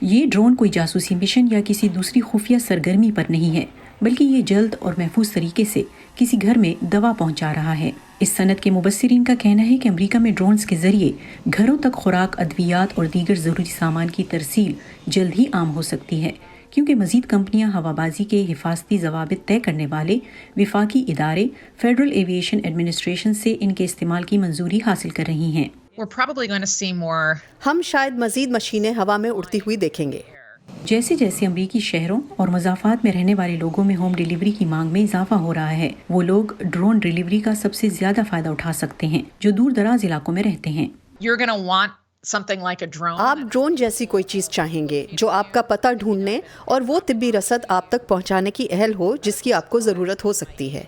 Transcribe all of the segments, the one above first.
یہ ڈرون کوئی جاسوسی مشن یا کسی دوسری خفیہ سرگرمی پر نہیں ہے، بلکہ یہ جلد اور محفوظ طریقے سے کسی گھر میں دوا پہنچا رہا ہے۔ اس صنعت کے مبصرین کا کہنا ہے کہ امریکہ میں ڈرونز کے ذریعے گھروں تک خوراک، ادویات اور دیگر ضروری سامان کی ترسیل جلد ہی عام ہو سکتی ہے، کیونکہ مزید کمپنیاں ہوابازی کے حفاظتی ضوابط طے کرنے والے وفاقی ادارے فیڈرل ایویشن ایڈمنسٹریشن سے ان کے استعمال کی منظوری حاصل کر رہی ہیں۔ ہم شاید مزید مشینیں ہوا میں اڑتی ہوئی دیکھیں گے۔ جیسے جیسے امریکی شہروں اور مضافات میں رہنے والے لوگوں میں ہوم ڈیلیوری کی مانگ میں اضافہ ہو رہا ہے، وہ لوگ ڈرون ڈیلیوری کا سب سے زیادہ فائدہ اٹھا سکتے ہیں جو دور دراز علاقوں میں رہتے ہیں۔ آپ ڈرون جیسی کوئی چیز چاہیں گے جو آپ کا پتہ ڈھونڈنے اور وہ طبی رسد آپ تک پہنچانے کی اہل ہو جس کی آپ کو ضرورت ہو سکتی ہے۔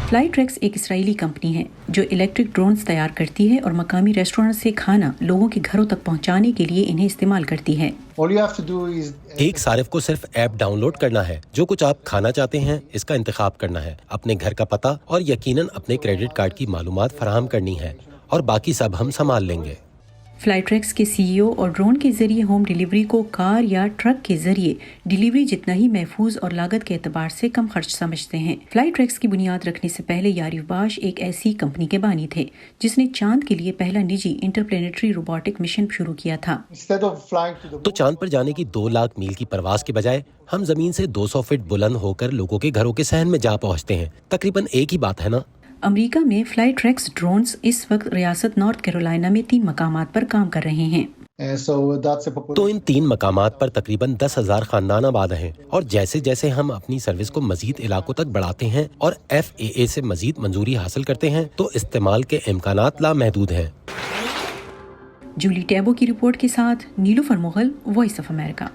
فلائی ٹریکس ایک اسرائیلی کمپنی ہے جو الیکٹرک ڈرونز تیار کرتی ہے اور مقامی ریسٹورانٹ سے کھانا لوگوں کے گھروں تک پہنچانے کے لیے انہیں استعمال کرتی ہے۔ ایک صارف کو صرف ایپ ڈاؤن لوڈ کرنا ہے، جو کچھ آپ کھانا چاہتے ہیں اس کا انتخاب کرنا ہے، اپنے گھر کا پتہ اور یقیناً اپنے کریڈٹ کارڈ کی معلومات فراہم کرنی ہے، اور باقی سب ہم سنبھال لیں گے۔ فلائی ٹریکس کے سی ای او اور ڈرون کے ذریعے ہوم ڈیلیوری کو کار یا ٹرک کے ذریعے ڈیلیوری جتنا ہی محفوظ اور لاگت کے اعتبار سے کم خرچ سمجھتے ہیں۔ فلائی ٹریکس کی بنیاد رکھنے سے پہلے یاریف باش ایک ایسی کمپنی کے بانی تھے جس نے چاند کے لیے پہلا نجی انٹرپلینیٹری روبوٹک مشن شروع کیا تھا۔ تو چاند پر جانے کی 2 لاکھ میل کی پرواز کے بجائے ہم زمین سے 200 فٹ بلند ہو کر لوگوں کے گھروں کے صحن میں جا پہنچتے ہیں۔ تقریباً ایک ہی بات ہے نا؟ امریکہ میں فلائی ٹریکس ڈرونز اس وقت ریاست نارتھ کیرولائنا میں 3 مقامات پر کام کر رہے ہیں۔ تو ان 3 مقامات پر تقریباً 10,000 خاندان آباد ہیں، اور جیسے جیسے ہم اپنی سروس کو مزید علاقوں تک بڑھاتے ہیں اور FAA سے مزید منظوری حاصل کرتے ہیں تو استعمال کے امکانات لامحدود ہیں۔ جولی ٹیبو کی رپورٹ کے ساتھ نیلوفر مغل، وائس آف امریکہ۔